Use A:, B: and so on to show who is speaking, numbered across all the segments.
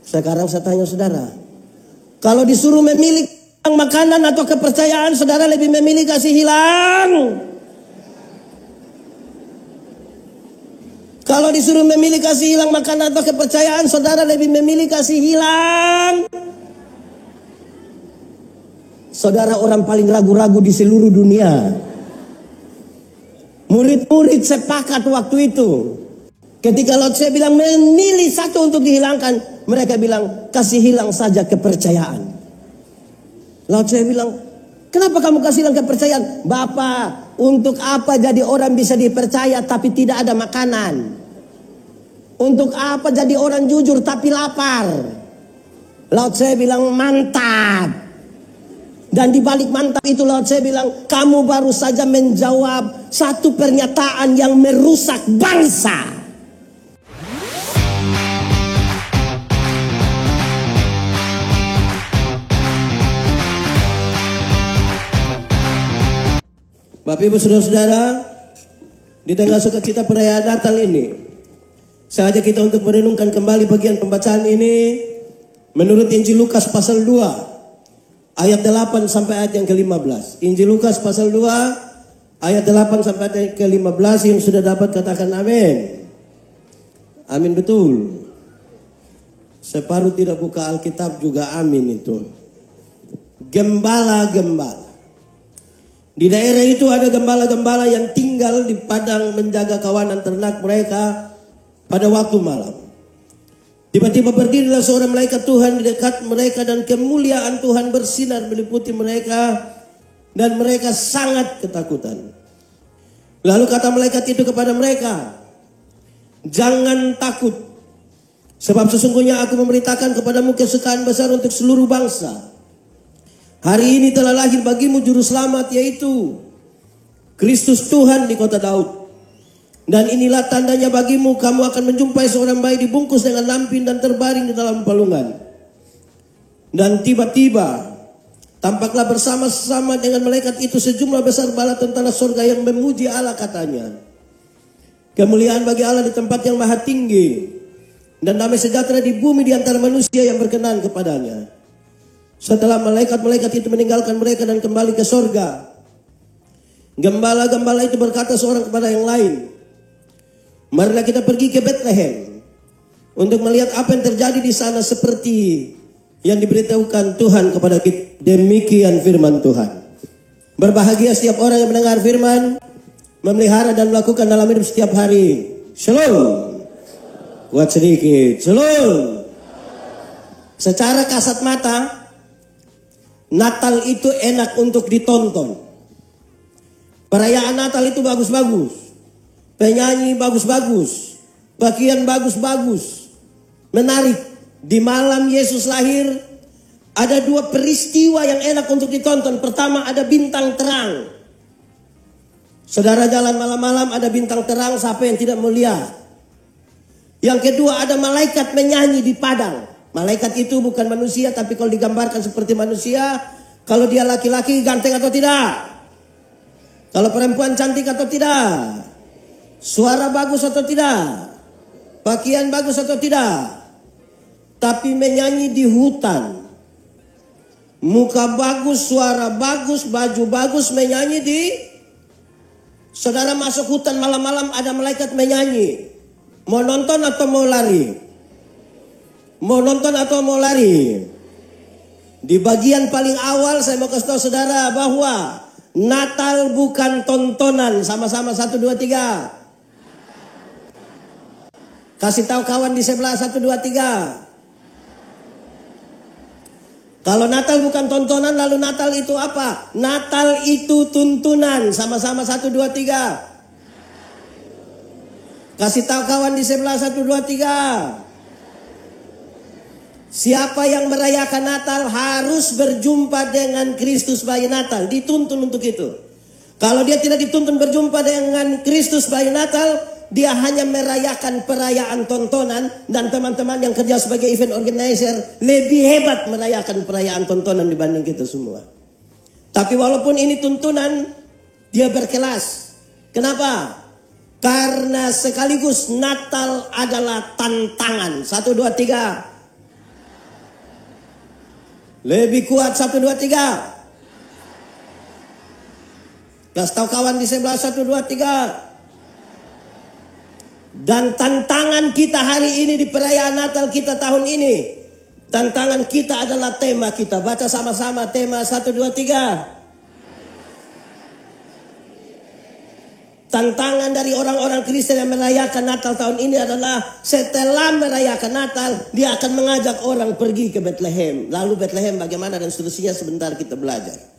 A: Sekarang saya tanya saudara, kalau disuruh memilih makanan atau kepercayaan, saudara lebih memilih kasih hilang? Kalau disuruh memilih kasih hilang makanan atau kepercayaan, saudara lebih memilih kasih hilang? Saudara orang paling ragu-ragu di seluruh dunia. Murid-murid sepakat waktu itu. Ketika Lao Tse bilang memilih satu untuk dihilangkan, mereka bilang kasih hilang saja kepercayaan. Lao Tse bilang, kenapa kamu kasih hilang kepercayaan? Bapak, untuk apa jadi orang bisa dipercaya tapi tidak ada makanan? Untuk apa jadi orang jujur tapi lapar? Lao Tse bilang mantap. Dan di balik mantap itu Lao Tse bilang, kamu baru saja menjawab satu pernyataan yang merusak bangsa. Bapak Ibu Saudara-saudara, di tengah sukacita perayaan Natal ini, saya ajak kita untuk merenungkan kembali bagian pembacaan ini menurut Injil Lukas pasal 2 ayat 8 sampai ayat yang ke-15. Injil Lukas pasal 2 ayat 8 sampai ayat ke-15, yang sudah dapat katakan amin. Amin betul. Separuh tidak buka Alkitab juga amin itu. Gembala-gembala. Di daerah itu ada gembala-gembala yang tinggal di padang menjaga kawanan ternak mereka pada waktu malam. Tiba-tiba berdirilah seorang malaikat Tuhan di dekat mereka dan kemuliaan Tuhan bersinar meliputi mereka dan mereka sangat ketakutan. Lalu kata malaikat itu kepada mereka, jangan takut, sebab sesungguhnya aku memberitakan kepadamu kesukaan besar untuk seluruh bangsa. Hari ini telah lahir bagimu juru selamat, yaitu Kristus Tuhan di kota Daud. Dan inilah tandanya bagimu, kamu akan menjumpai seorang bayi dibungkus dengan lampin dan terbaring di dalam palungan. Dan tiba-tiba tampaklah bersama-sama dengan malaikat itu sejumlah besar bala tentara surga yang memuji Allah, katanya, kemuliaan bagi Allah di tempat yang maha tinggi, dan damai sejahtera di bumi di antara manusia yang berkenan kepadanya. Setelah malaikat-malaikat itu meninggalkan mereka dan kembali ke surga, gembala-gembala itu berkata seorang kepada yang lain, marilah kita pergi ke Bethlehem untuk melihat apa yang terjadi di sana seperti yang diberitahukan Tuhan kepada kita. Demikian firman Tuhan. Berbahagia setiap orang yang mendengar firman, memelihara dan melakukan dalam hidup setiap hari. Shalom. Kuat sedikit. Shalom. Secara kasat mata, Natal itu enak untuk ditonton. Perayaan Natal itu bagus-bagus. Penyanyi bagus-bagus. Bagian bagus-bagus. Menarik. Di malam Yesus lahir, ada dua peristiwa yang enak untuk ditonton. Pertama, ada bintang terang. Saudara jalan malam-malam, ada bintang terang, siapa yang tidak mau lihat? Yang kedua, ada malaikat menyanyi di padang. Malaikat itu bukan manusia, tapi kalau digambarkan seperti manusia. Kalau dia laki-laki, ganteng atau tidak? Kalau perempuan cantik atau tidak? Suara bagus atau tidak? Pakaian bagus atau tidak? Tapi menyanyi di hutan. Muka bagus, suara bagus, baju bagus, menyanyi di... Saudara masuk hutan malam-malam, ada malaikat menyanyi. Mau nonton atau mau lari? Mau nonton atau mau lari? Di bagian paling awal saya mau kasih tahu saudara bahwa Natal bukan tontonan. Sama-sama 1, 2, 3. Kasih tahu kawan di sebelah 1, 2, 3. Kalau Natal bukan tontonan, lalu Natal itu apa? Natal itu tuntunan. Sama-sama 1, 2, 3. Kasih tahu kawan di sebelah 1, 2, 3. Siapa yang merayakan Natal harus berjumpa dengan Kristus bayi Natal. Dituntun untuk itu. Kalau dia tidak dituntun berjumpa dengan Kristus bayi Natal, dia hanya merayakan perayaan tontonan. Dan teman-teman yang kerja sebagai event organizer lebih hebat merayakan perayaan tontonan dibanding kita semua. Tapi walaupun ini tuntunan, dia berkelas. Kenapa? Karena sekaligus Natal adalah tantangan. 1, 2, 3. Lebih kuat 1, 2, 3. Kasih tahu kawan di sebelah 1, 2, 3. Dan tantangan kita hari ini di perayaan Natal kita tahun ini. Tantangan kita adalah tema kita. Baca sama-sama tema 1, 2, 3. Tantangan dari orang-orang Kristen yang merayakan Natal tahun ini adalah setelah merayakan Natal, dia akan mengajak orang pergi ke Bethlehem. Lalu Bethlehem bagaimana dan seterusnya sebentar kita belajar.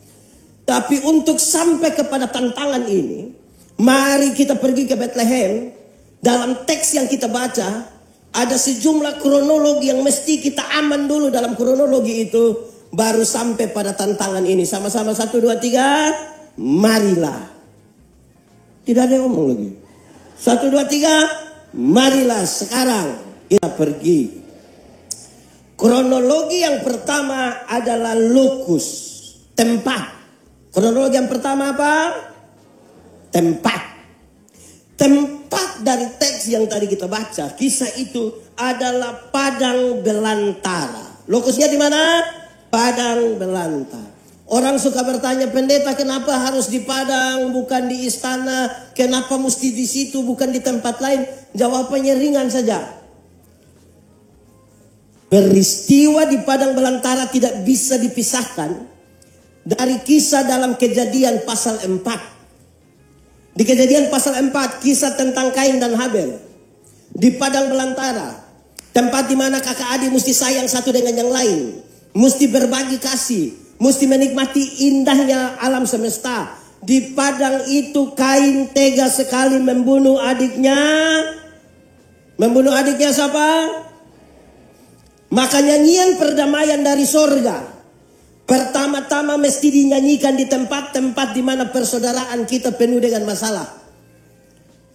A: Tapi untuk sampai kepada tantangan ini, mari kita pergi ke Bethlehem. Dalam teks yang kita baca, ada sejumlah kronologi yang mesti kita aman dulu dalam kronologi itu. Baru sampai pada tantangan ini. Sama-sama 1, 2, 3. Marilah. Tidak ada yang ngomong lagi. 1, 2, 3. Marilah sekarang kita pergi. Kronologi yang pertama adalah lokus. Tempat. Kronologi yang pertama apa? Tempat. Tempat dari teks yang tadi kita baca. Kisah itu adalah padang belantara. Lokusnya di mana? Padang belantara. Orang suka bertanya, pendeta kenapa harus di padang bukan di istana? Kenapa mesti di situ bukan di tempat lain? Jawabannya ringan saja. Peristiwa di padang belantara tidak bisa dipisahkan dari kisah dalam Kejadian pasal 4. Di Kejadian pasal 4 kisah tentang Kain dan Habel. Di padang belantara, tempat di mana kakak adik mesti sayang satu dengan yang lain, mesti berbagi kasih, mesti menikmati indahnya alam semesta. Di padang itu Kain tega sekali membunuh adiknya. Membunuh adiknya siapa? Maka nyanyian perdamaian dari sorga pertama-tama mesti dinyanyikan di tempat-tempat di mana persaudaraan kita penuh dengan masalah.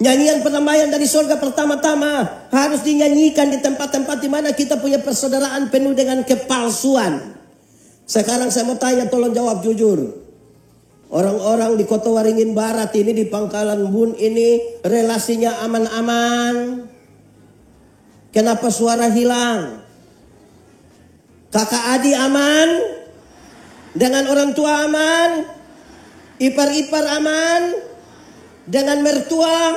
A: Nyanyian perdamaian dari sorga pertama-tama harus dinyanyikan di tempat-tempat di mana kita punya persaudaraan penuh dengan kepalsuan. Sekarang saya mau tanya, tolong jawab jujur. Orang-orang di Kota Waringin Barat ini, di Pangkalan Bun ini, relasinya aman-aman. Kenapa suara hilang? Kakak adik aman? Dengan orang tua aman? Ipar-ipar aman? Dengan mertua?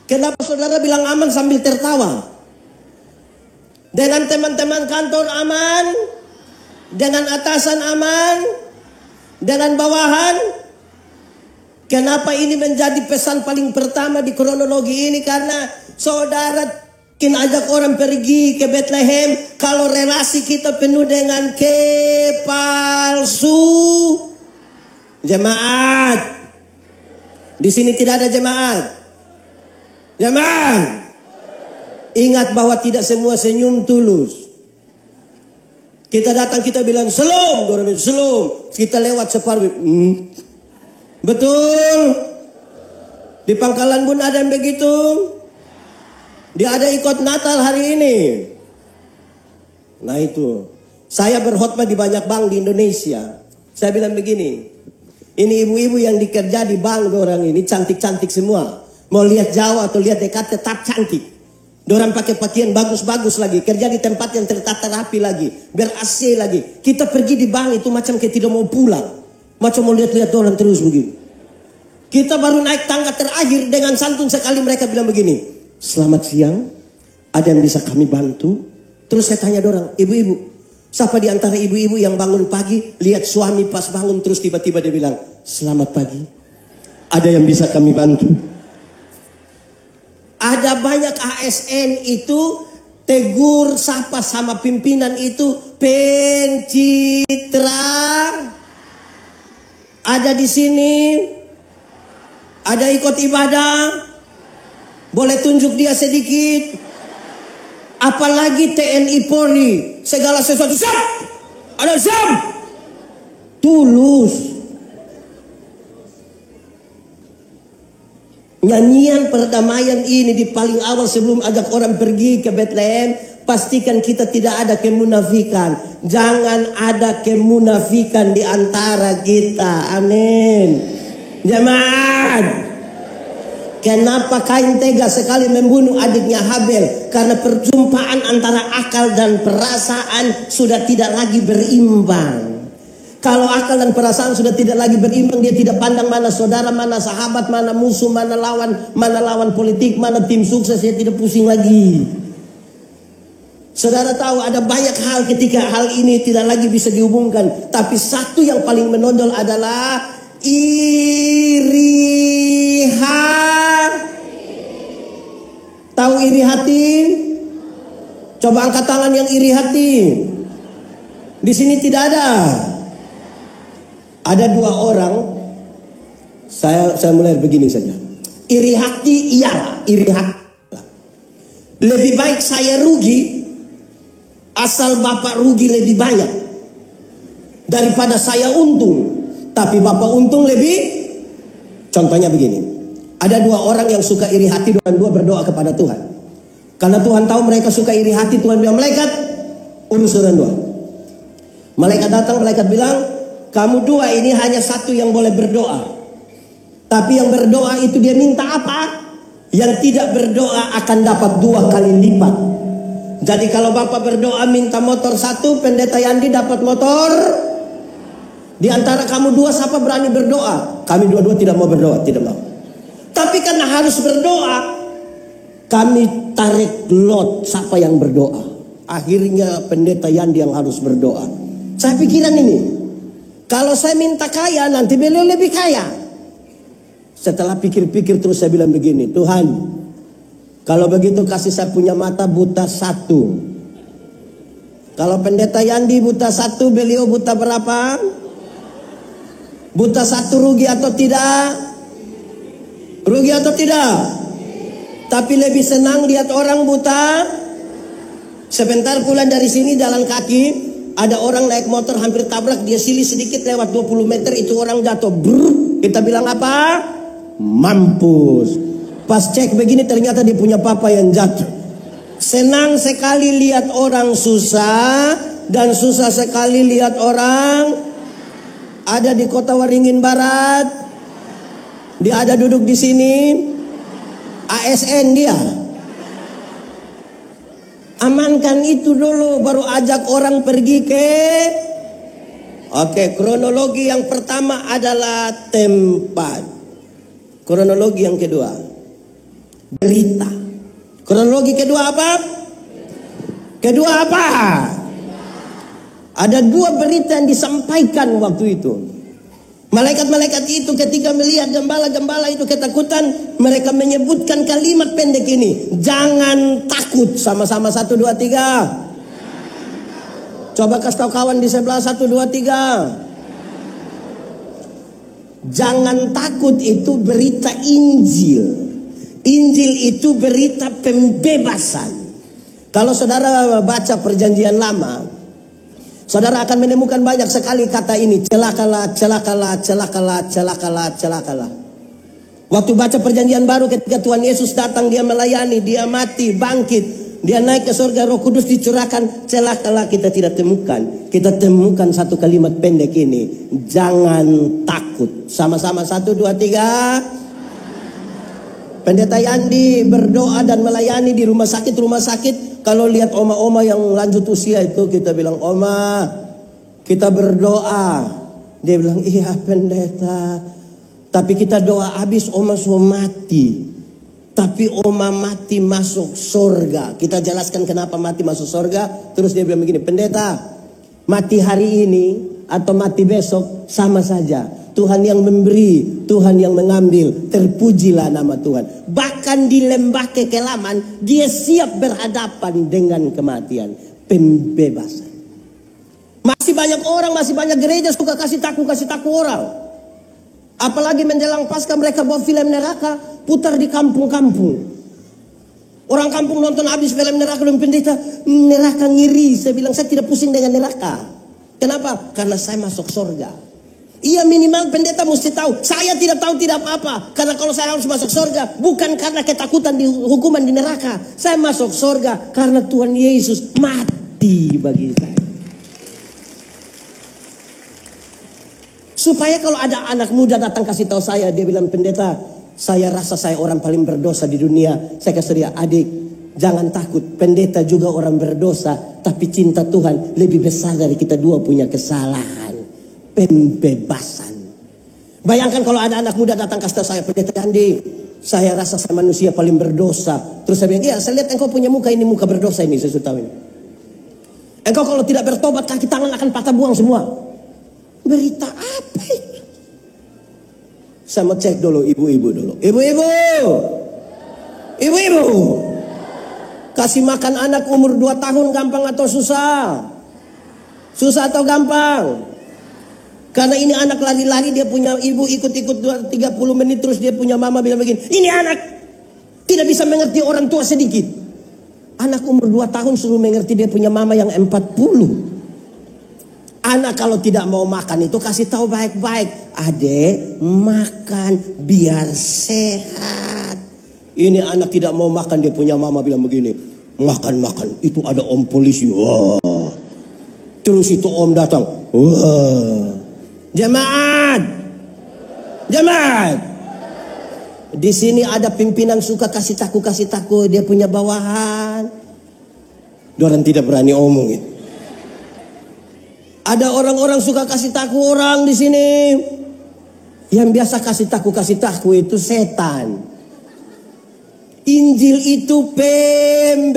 A: Kenapa saudara bilang aman sambil tertawa? Dengan teman-teman kantor aman? Dengan atasan aman? Dengan bawahan? Kenapa ini menjadi pesan paling pertama di kronologi ini? Karena saudara ajak orang pergi ke Bethlehem kalau relasi kita penuh dengan kepalsu. Jemaat, di sini tidak ada jemaat. Jemaat, ingat bahwa tidak semua senyum tulus. Kita datang, kita bilang selom, orang itu selom. Kita lewat separuh. Betul. Di Pangkalan Bun ada yang begitu. Dia ada ikut Natal hari ini. Nah itu. Saya berkhotbah di banyak bank di Indonesia. Saya bilang begini. Ini ibu-ibu yang dikerja di bank orang ini cantik-cantik semua. Mau lihat jauh atau lihat dekat tetap cantik. Dorang pakai pakaian bagus-bagus lagi. Kerja di tempat yang tertata rapi lagi. Ber-AC lagi. Kita pergi di bank itu macam kayak tidak mau pulang. Macam mau lihat-lihat orang terus begini. Kita baru naik tangga terakhir dengan santun sekali mereka bilang begini. Selamat siang, ada yang bisa kami bantu? Terus saya tanya dorang, ibu-ibu, siapa di antara ibu-ibu yang bangun pagi, lihat suami pas bangun terus tiba-tiba dia bilang, selamat pagi, ada yang bisa kami bantu? Ada banyak ASN itu, tegur sapa sama pimpinan itu, pencitra. Ada di sini, ada ikut ibadah. Boleh tunjuk dia sedikit. Apalagi TNI Polri. Segala sesuatu siap. Ada siap. Tulus. Nyanyian perdamaian ini di paling awal sebelum ajak orang pergi ke Bethlehem. Pastikan kita tidak ada kemunafikan. Jangan ada kemunafikan di antara kita. Amin. Jemaat. Kenapa Kain tega sekali membunuh adiknya Habel? Karena perjumpaan antara akal dan perasaan sudah tidak lagi berimbang. Kalau akal dan perasaan sudah tidak lagi berimbang, dia tidak pandang mana saudara, mana sahabat, mana musuh, mana lawan politik, mana tim sukses, dia tidak pusing lagi. Saudara tahu ada banyak hal ketika hal ini tidak lagi bisa dihubungkan. Tapi satu yang paling menonjol adalah iri hati. Tahu iri hati? Coba angkat tangan yang iri hati. Di sini tidak ada. Ada dua orang. Saya mulai begini saja. Iri hati iyalah, iri hati. Lebih baik saya rugi asal Bapak rugi lebih banyak daripada saya untung, tapi Bapak untung lebih. Contohnya begini, ada dua orang yang suka iri hati dan dua berdoa kepada Tuhan. Karena Tuhan tahu mereka suka iri hati, Tuhan bilang, malaikat urus orang dua. Malaikat datang, malaikat bilang, kamu dua ini hanya satu yang boleh berdoa. Tapi yang berdoa itu dia minta apa? Yang tidak berdoa akan dapat 2 kali lipat. Jadi kalau Bapak berdoa minta motor 1, Pendeta Yandi dapat motor. Di antara kamu dua siapa berani berdoa? Kami dua-dua tidak mau berdoa, tidak mau. Tapi karena harus berdoa, kami tarik lot siapa yang berdoa. Akhirnya Pendeta Yandi yang harus berdoa. Saya pikiran ini, kalau saya minta kaya nanti beliau lebih kaya. Setelah pikir-pikir terus saya bilang begini, Tuhan, kalau begitu kasih saya punya mata buta 1. Kalau Pendeta Yandi buta 1, beliau buta berapa? Buta 1 rugi atau tidak? Rugi atau tidak? Tapi lebih senang lihat orang buta. Sebentar pulang dari sini jalan kaki, ada orang naik motor hampir tabrak, dia silih sedikit lewat 20 meter, itu orang jatuh. Brrr, kita bilang apa? Mampus. Pas cek begini ternyata dia punya papa yang jatuh. Senang sekali lihat orang susah dan susah sekali lihat orang ada di Kota Waringin Barat. Dia ada duduk di sini. ASN dia. Amankan itu dulu baru ajak orang pergi ke. Oke, kronologi yang pertama adalah tempat. Kronologi yang kedua, berita. Kronologi kedua apa? Kedua apa? Ada 2 berita yang disampaikan waktu itu. Malaikat-malaikat itu ketika melihat gembala-gembala itu ketakutan, mereka menyebutkan kalimat pendek ini. Jangan takut. Sama-sama 1, 2, 3. Coba kasih tahu kawan di sebelah 1, 2, 3. Jangan takut itu berita Injil. Injil itu berita pembebasan. Kalau saudara baca perjanjian lama, saudara akan menemukan banyak sekali kata ini. Celakalah, celakalah, celakalah, celakalah, celakalah. Waktu baca perjanjian baru ketika Tuhan Yesus datang, dia melayani, dia mati, bangkit. Dia naik ke surga, Roh Kudus dicurahkan. Celakalah kita tidak temukan. Kita temukan satu kalimat pendek ini. Jangan takut. Sama-sama 1, 2, 3. Pendeta Yandi berdoa dan melayani di rumah sakit. Kalau lihat oma-oma yang lanjut usia itu, kita bilang, Oma, kita berdoa. Dia bilang, iya pendeta. Tapi kita doa habis, Oma sudah mati. Tapi Oma mati masuk surga. Kita jelaskan kenapa mati masuk surga. Terus dia bilang begini, pendeta, mati hari ini atau mati besok sama saja. Tuhan yang memberi, Tuhan yang mengambil. Terpujilah nama Tuhan. Bahkan di lembah kekelaman, dia siap berhadapan dengan kematian. Pembebasan. Masih banyak orang, masih banyak gereja suka kasih taku orang. Apalagi menjelang Paskah mereka buat film neraka, putar di kampung-kampung. Orang kampung nonton habis film neraka dan pendeta, neraka ngiri. Saya bilang, saya tidak pusing dengan neraka. Kenapa? Karena saya masuk surga. Iya, minimal pendeta mesti tahu. Saya tidak tahu tidak apa-apa. Karena kalau saya harus masuk surga, bukan karena ketakutan di hukuman di neraka. Saya masuk surga karena Tuhan Yesus mati bagi saya. Supaya kalau ada anak muda datang kasih tahu saya, dia bilang, pendeta, Saya rasa saya orang paling berdosa di dunia. Saya kasih dia, adik, jangan takut. Pendeta juga orang berdosa, tapi cinta Tuhan lebih besar dari kita dua punya kesalahan. Pembebasan. Bayangkan kalau ada anak muda datang kasih saya, pendeta Andi, saya rasa saya manusia paling berdosa. Terus saya bilang, iya, saya lihat engkau punya muka ini, muka berdosa ini, saya sudah tahu ini. Engkau kalau tidak bertobat, kaki tangan akan patah buang semua. Berita apa itu? Saya mau cek dulu ibu-ibu dulu. Ibu-ibu. Ibu-ibu. Kasih makan anak umur 2 tahun gampang atau susah? Susah atau gampang? Karena ini anak lari-lari, dia punya ibu ikut-ikut 30 menit terus dia punya mama bilang begini. Ini anak tidak bisa mengerti orang tua sedikit. Anak umur 2 tahun suruh mengerti dia punya mama yang 40. Anak kalau tidak mau makan itu kasih tahu baik-baik. Adek, makan biar sehat. Ini anak tidak mau makan, dia punya mama bilang begini. Makan. Itu ada om polisi. Wah. Terus itu om datang. Wah. Jemaat. Di sini ada pimpinan suka kasih takut. Dia punya bawahan. Orang tidak berani omongin. Ada orang-orang suka kasih takut orang di sini. Yang biasa kasih takut itu setan. Injil itu pembebas,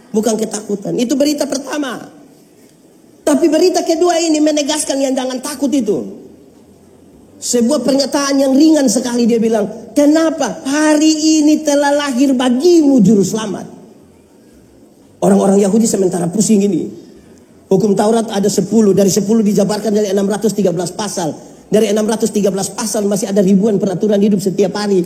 A: bukan ketakutan. Itu berita pertama. Tapi berita kedua ini menegaskan yang jangan takut itu. Sebuah pernyataan yang ringan sekali, dia bilang, kenapa hari ini telah lahir bagimu juru selamat. Orang-orang Yahudi sementara pusing ini. Hukum Taurat ada 10. Dari 10 dijabarkan dari 613 pasal. Dari 613 pasal masih ada ribuan peraturan hidup setiap hari.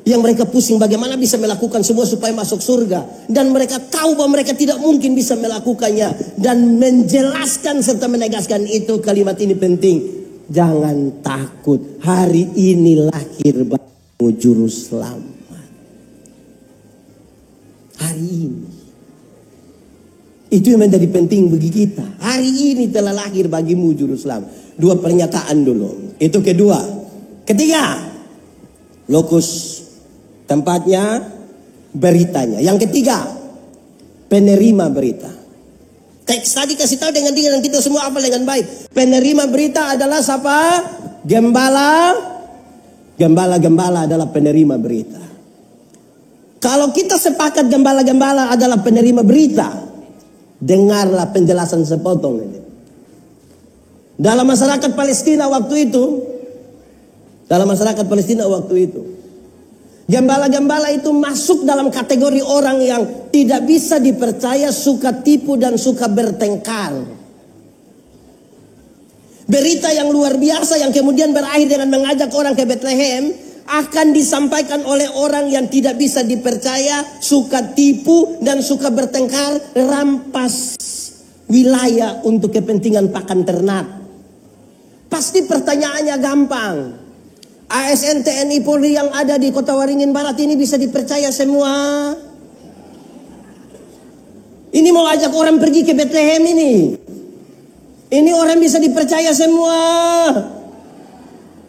A: Yang mereka pusing bagaimana bisa melakukan semua supaya masuk surga. Dan mereka tahu bahwa mereka tidak mungkin bisa melakukannya. Dan menjelaskan serta menegaskan itu, kalimat ini penting. Jangan takut. Hari ini lahir bagimu juru selamat. Hari ini. Itu yang menjadi penting bagi kita. Hari ini telah lahir bagimu juru selamat. 2 pernyataan dulu. Itu kedua. Ketiga, lokus tempatnya, beritanya. Yang ketiga, penerima berita. Teks tadi kasih tahu dengan kita semua apa dengan baik. Penerima berita adalah siapa? Gembala. Gembala adalah penerima berita. Kalau kita sepakat gembala adalah penerima berita, dengarlah penjelasan sepotong ini. Dalam masyarakat Palestina waktu itu, gembala-gembala itu masuk dalam kategori orang yang tidak bisa dipercaya, suka tipu dan suka bertengkar. Berita yang luar biasa yang kemudian berakhir dengan mengajak orang ke Bethlehem akan disampaikan oleh orang yang tidak bisa dipercaya, suka tipu dan suka bertengkar, rampas wilayah untuk kepentingan pakan ternak. Pasti pertanyaannya gampang. ASN TNI Polri yang ada di Kota Waringin Barat ini bisa dipercaya semua? Ini mau ajak orang pergi ke Bethlehem ini. Ini orang bisa dipercaya semua.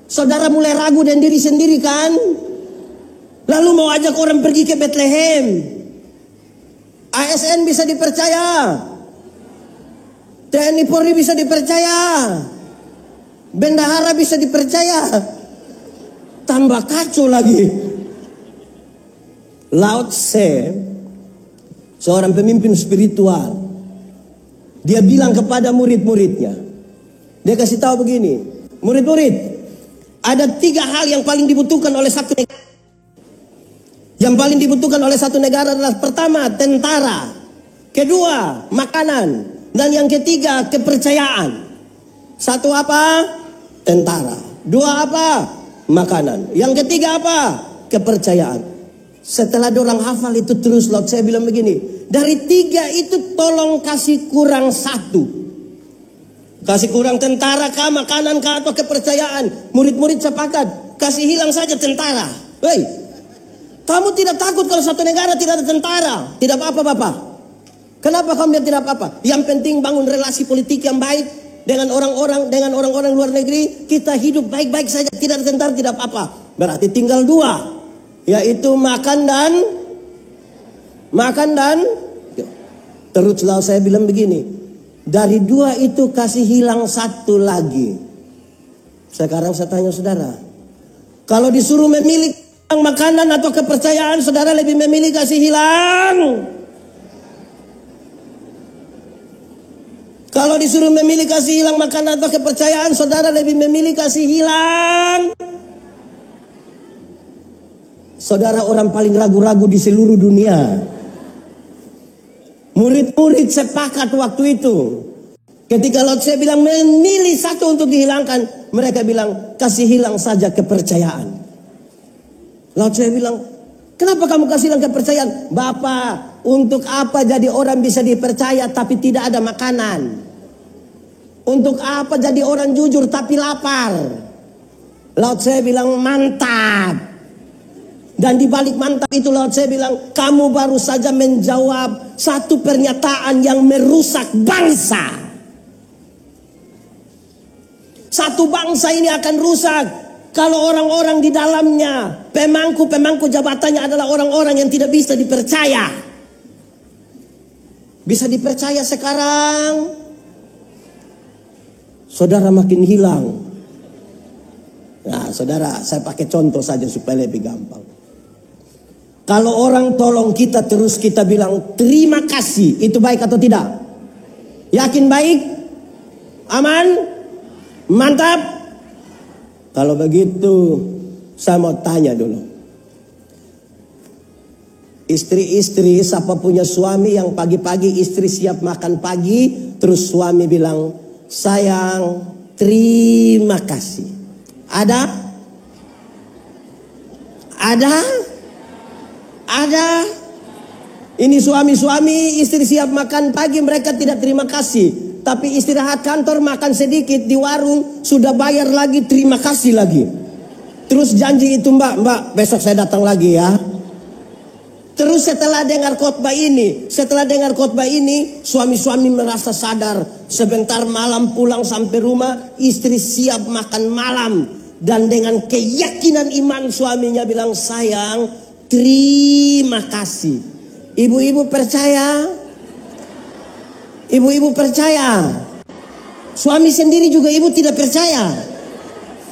A: Saudara mulai ragu dan diri sendiri kan? Lalu mau ajak orang pergi ke Bethlehem. ASN bisa dipercaya. TNI Polri bisa dipercaya. Bendahara bisa dipercaya. Tambah kacau lagi. Lao Tse, seorang pemimpin spiritual, dia bilang kepada murid-muridnya, dia kasih tahu begini, murid-murid, ada 3 hal yang paling dibutuhkan oleh satu negara. Yang paling dibutuhkan oleh satu negara adalah pertama, tentara. Kedua, makanan. Dan yang ketiga, kepercayaan. 1 apa? Tentara. 2 apa? Makanan. Yang ketiga apa? Kepercayaan. Setelah dorang hafal itu terus, Lot, saya bilang begini, dari 3 itu tolong kasih kurang 1. Kasih kurang tentara kah, makanan kah, atau kepercayaan. Murid-murid sepakat, kasih hilang saja tentara. Hei, kamu tidak takut kalau satu negara tidak ada tentara? Tidak apa-apa, Bapak. Kenapa kamu bilang tidak apa-apa? Yang penting bangun relasi politik yang baik. dengan orang-orang luar negeri, kita hidup baik-baik saja, tidak ada tentara, tidak apa-apa. Berarti tinggal dua, yaitu makan dan terus lalu saya bilang begini, dari dua itu kasih hilang satu lagi. Sekarang saya tanya saudara, kalau disuruh memilih makanan atau kepercayaan, saudara lebih memilih kasih hilang? Kalau disuruh memilih kasih hilang makanan atau kepercayaan, saudara lebih memilih kasih hilang? Saudara orang paling ragu-ragu di seluruh dunia. Murid-murid sepakat waktu itu. Ketika Lot saya bilang memilih satu untuk dihilangkan, mereka bilang kasih hilang saja kepercayaan. Lot saya bilang, kenapa kamu kasih hilang kepercayaan? Bapak, untuk apa jadi orang bisa dipercaya tapi tidak ada makanan? Untuk apa jadi orang jujur tapi lapar? Laut saya bilang mantap. Dan di balik mantap itu laut saya bilang, kamu baru saja menjawab satu pernyataan yang merusak bangsa. Satu bangsa ini akan rusak kalau orang-orang di dalamnya, pemangku jabatannya adalah orang-orang yang tidak bisa dipercaya. Bisa dipercaya sekarang, saudara makin hilang. Nah, saudara, saya pakai contoh saja supaya lebih gampang. Kalau orang tolong kita terus kita bilang terima kasih, itu baik atau tidak? Yakin baik? Aman? Mantap? Kalau begitu, saya mau tanya dulu. Istri-istri, siapa punya suami yang pagi-pagi istri siap makan pagi, terus suami bilang, sayang, terima kasih. Ada? Ada? Ada? Ini suami-suami, istri siap makan pagi, mereka tidak terima kasih. Tapi istirahat kantor makan sedikit di warung, sudah bayar lagi, terima kasih lagi. Terus janji itu, mbak, besok saya datang lagi ya. Terus setelah dengar khotbah ini, suami-suami merasa sadar. Sebentar malam pulang sampai rumah, istri siap makan malam. Dan dengan keyakinan iman suaminya bilang, sayang, terima kasih. Ibu-ibu percaya? Ibu-ibu percaya? Suami sendiri juga ibu tidak percaya.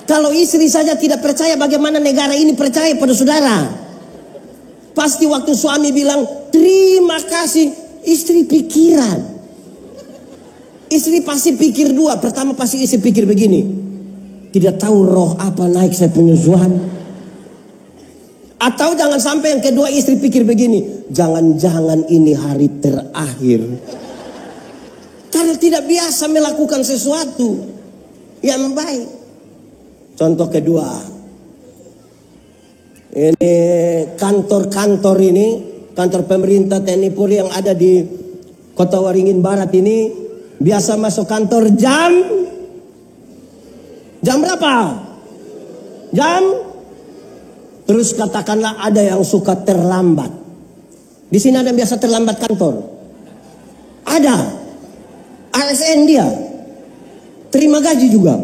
A: Kalau istri saja tidak percaya, bagaimana negara ini percaya pada saudara? Pasti waktu suami bilang terima kasih, istri pikiran. Istri pasti pikir dua. Pertama pasti istri pikir begini, tidak tahu roh apa naik saya punya suami. Atau jangan sampai yang kedua istri pikir begini, jangan-jangan ini hari terakhir. Karena tidak biasa melakukan sesuatu yang baik. Contoh kedua, ini kantor-kantor ini, kantor pemerintah TNI Polri yang ada di Kota Waringin Barat ini, biasa masuk kantor jam berapa? Terus katakanlah ada yang suka terlambat. Di sini ada yang biasa terlambat kantor. Ada. ASN dia. Terima gaji juga.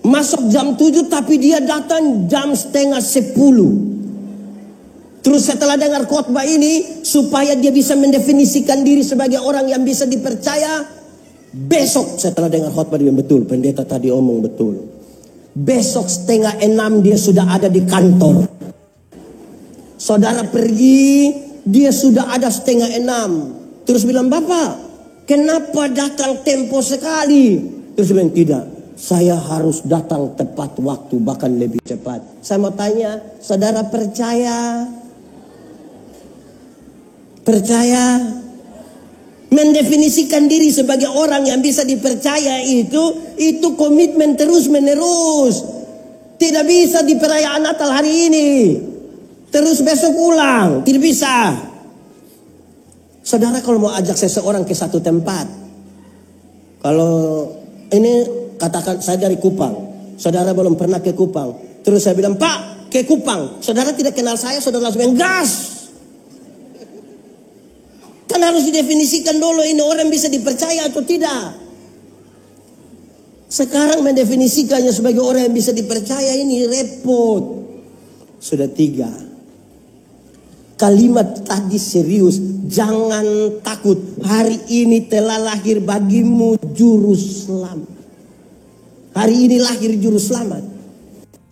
A: Masuk jam 7 tapi dia datang jam setengah 10. Terus setelah dengar khotbah ini, supaya dia bisa mendefinisikan diri sebagai orang yang bisa dipercaya, besok setelah dengar khotbah dia betul, pendeta tadi omong betul. Besok setengah 6 dia sudah ada di kantor. Saudara pergi, dia sudah ada setengah 6. Terus bilang, Bapak, kenapa datang tempo sekali? Terus bilang, tidak. Saya harus datang tepat waktu, bahkan lebih cepat. Saya mau tanya, saudara percaya? Percaya? Mendefinisikan diri sebagai orang yang bisa dipercaya itu komitmen terus menerus. Tidak bisa di perayaan Natal hari ini, terus besok ulang, tidak bisa. Saudara kalau mau ajak seseorang ke satu tempat, kalau ini katakan saya dari Kupang, saudara belum pernah ke Kupang, terus saya bilang, Pak, ke Kupang, saudara tidak kenal saya, saudara langsung bilang gas. Kan Kan harus didefinisikan dulu ini orang bisa dipercaya atau tidak. Sekarang mendefinisikannya sebagai orang yang bisa dipercaya ini repot. Sudah 3. Kalimat tadi serius. Jangan takut. Hari ini telah lahir bagimu juru selamat. Hari ini lahir juru selamat.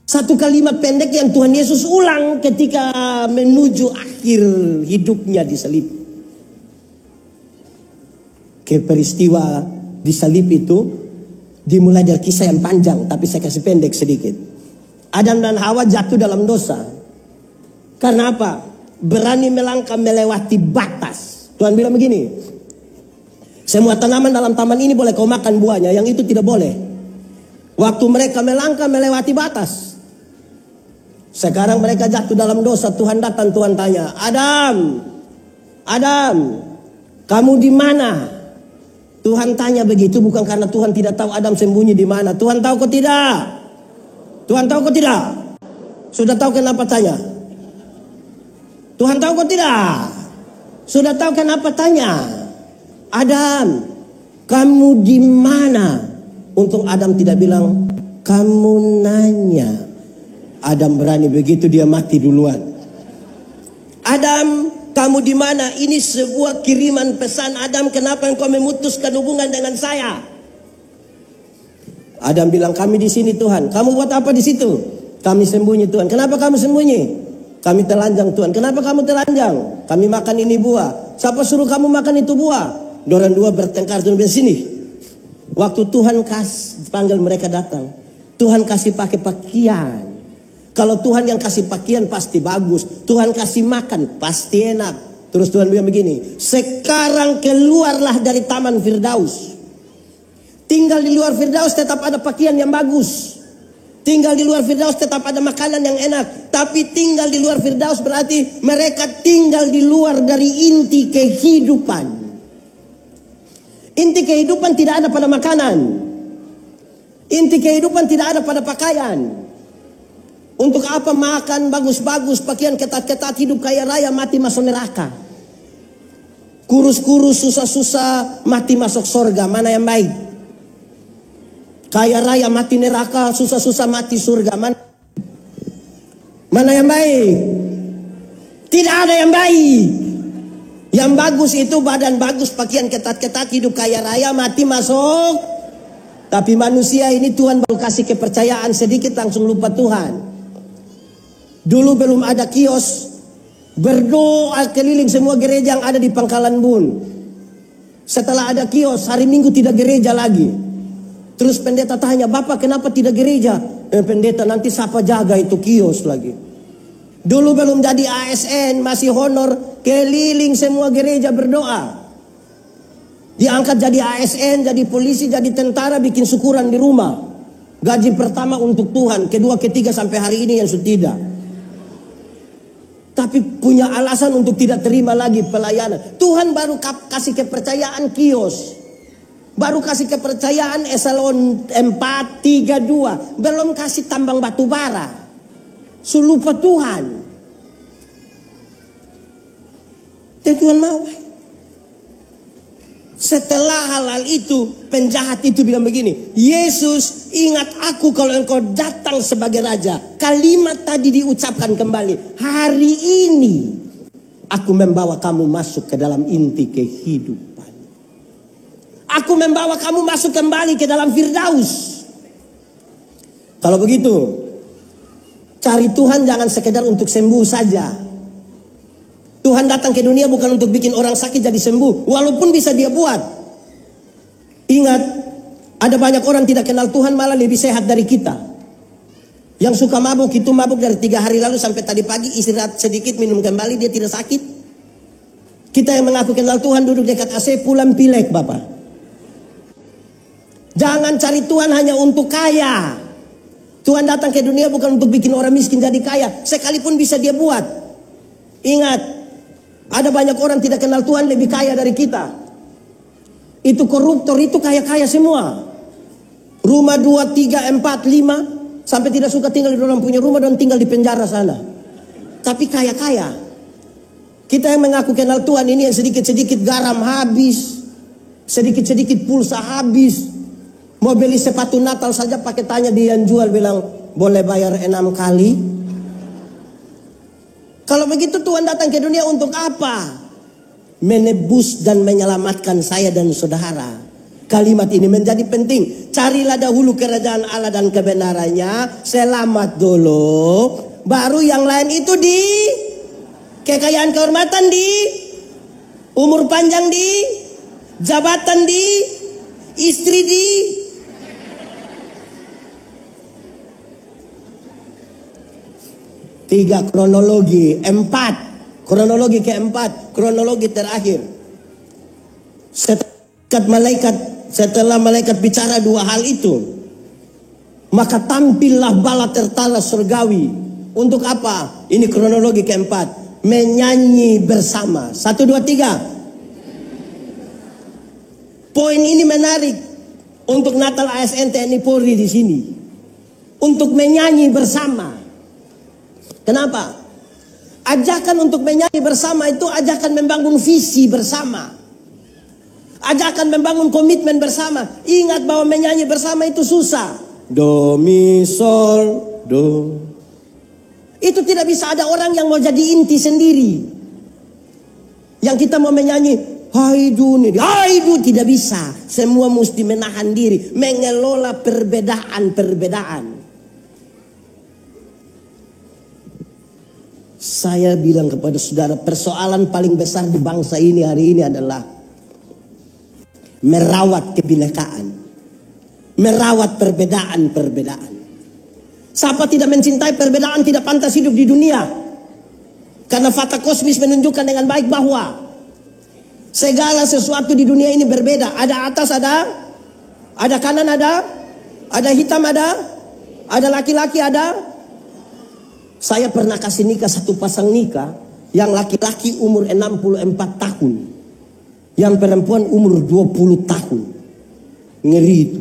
A: Satu kalimat pendek yang Tuhan Yesus ulang ketika menuju akhir hidupnya di salib. Peristiwa di salib itu dimulai dari kisah yang panjang, tapi saya kasih pendek sedikit. Adam dan Hawa jatuh dalam dosa. Karena apa? Berani melangkah melewati batas. Tuhan bilang begini, semua tanaman dalam taman ini boleh kau makan buahnya, yang itu tidak boleh. Waktu mereka melangkah melewati batas, sekarang mereka jatuh dalam dosa. Tuhan datang, Tuhan tanya, Adam, Adam, kamu di mana? Tuhan tanya begitu bukan karena Tuhan tidak tahu Adam sembunyi di mana. Tuhan tahu kok tidak? Tuhan tahu kok tidak? Sudah tahu kenapa tanya? Tuhan tahu kok tidak? Sudah tahu kenapa tanya? Adam, kamu di mana? Untung Adam tidak bilang, kamu nanya. Adam berani begitu dia mati duluan. Adam, kamu di mana? Ini sebuah kiriman pesan. Adam, kenapa engkau memutuskan hubungan dengan saya? Adam bilang, kami di sini Tuhan. Kamu buat apa di situ? Kami sembunyi Tuhan. Kenapa kamu sembunyi? Kami telanjang Tuhan. Kenapa kamu telanjang? Kami makan ini buah. Siapa suruh kamu makan itu buah? Dorang dua bertengkar. Tuhan bilang, sini. Waktu Tuhan panggil mereka datang, Tuhan kasih pakai pakaian. Kalau Tuhan yang kasih pakaian pasti bagus. Tuhan kasih makan pasti enak. Terus Tuhan bilang begini, sekarang keluarlah dari taman Firdaus. Tinggal di luar Firdaus tetap ada pakaian yang bagus. Tinggal di luar Firdaus tetap ada makanan yang enak. Tapi tinggal di luar Firdaus berarti mereka tinggal di luar dari inti kehidupan. Inti kehidupan tidak ada pada makanan. Inti kehidupan tidak ada pada pakaian. Untuk apa makan bagus-bagus, pakaian ketat-ketat, hidup kaya raya, mati masuk neraka. Kurus-kurus, susah-susah, mati masuk surga. Mana yang baik? Kaya raya mati neraka, susah-susah mati surga. Mana yang baik? Tidak ada yang baik. Yang bagus itu badan bagus, pakaian ketat-ketat, hidup kaya raya, mati masuk. Tapi manusia ini Tuhan baru kasih kepercayaan sedikit langsung lupa Tuhan. Dulu belum ada kios, berdoa keliling semua gereja yang ada di Pangkalan Bun. Setelah ada kios, hari Minggu tidak gereja lagi. Terus pendeta tanya, Bapak kenapa tidak gereja? Pendeta, nanti siapa jaga itu kios lagi. Dulu belum jadi ASN, masih honor, keliling semua gereja berdoa. Diangkat jadi ASN, jadi polisi, jadi tentara, bikin syukuran di rumah. Gaji pertama untuk Tuhan, kedua, ketiga sampai hari ini yang sudah tidak. Tapi punya alasan untuk tidak terima lagi pelayanan. Tuhan baru kasih kepercayaan kios. Baru kasih kepercayaan eselon 432. Belum kasih tambang batu bara. Lupa Tuhan. Dan Tuhan mau. Setelah hal itu, penjahat itu bilang begini, Yesus, ingat aku kalau engkau datang sebagai raja. Kalimat tadi diucapkan kembali. Hari ini aku membawa kamu masuk ke dalam inti kehidupan. Aku membawa kamu masuk kembali ke dalam Firdaus. Kalau begitu, cari Tuhan jangan sekedar untuk sembuh saja. Tuhan datang ke dunia bukan untuk bikin orang sakit jadi sembuh. Walaupun bisa dia buat. Ingat, ada banyak orang tidak kenal Tuhan malah lebih sehat dari kita. Yang suka mabuk itu mabuk dari 3 hari lalu sampai tadi pagi, istirahat sedikit, minum kembali, dia tidak sakit. Kita yang mengaku kenal Tuhan duduk dekat AC pulang pilek Bapak. Jangan cari Tuhan hanya untuk kaya. Tuhan datang ke dunia bukan untuk bikin orang miskin jadi kaya. Sekalipun bisa dia buat. Ingat, ada banyak orang tidak kenal Tuhan lebih kaya dari kita. Itu koruptor, itu kaya-kaya semua. Rumah 2, 3, 4, 5. Sampai tidak suka tinggal di orang punya rumah dan tinggal di penjara sana. Tapi kaya-kaya. Kita yang mengaku kenal Tuhan ini yang sedikit-sedikit garam habis, sedikit-sedikit pulsa habis. Mau beli sepatu Natal saja pakai tanya dia yang jual, bilang boleh bayar 6 kali. Kalau begitu Tuhan datang ke dunia untuk apa? Menebus dan menyelamatkan saya dan saudara. Kalimat ini menjadi penting. Carilah dahulu kerajaan Allah dan kebenarannya. Selamat dulu. Baru yang lain itu di kekayaan, kehormatan di, umur panjang di, jabatan di, istri di. Tiga kronologi, 4 kronologi keempat, kronologi terakhir. Setelah malaikat bicara 2 hal itu, maka tampillah bala tertala surgawi. Untuk apa? Ini kronologi keempat. Menyanyi bersama. 1, 2, 3. Poin ini menarik untuk Natal ASN TNI Polri di sini. Untuk menyanyi bersama. Kenapa? Ajakan untuk menyanyi bersama itu ajakan membangun visi bersama. Ajakan membangun komitmen bersama. Ingat bahwa menyanyi bersama itu susah. Do, mi, sol, do. Itu tidak bisa ada orang yang mau jadi inti sendiri. Yang kita mau menyanyi, haidu, tidak bisa. Semua mesti menahan diri. Mengelola perbedaan-perbedaan. Saya bilang kepada saudara, persoalan paling besar di bangsa ini hari ini adalah merawat kebinekaan, merawat perbedaan-perbedaan. Siapa tidak mencintai perbedaan tidak pantas hidup di dunia. Karena fakta kosmis menunjukkan dengan baik bahwa segala sesuatu di dunia ini berbeda. Ada atas, ada kanan, ada hitam, ada laki-laki, ada. Saya pernah kasih nikah satu pasang nikah, yang laki-laki umur 64 tahun, yang perempuan umur 20 tahun. Ngeri itu.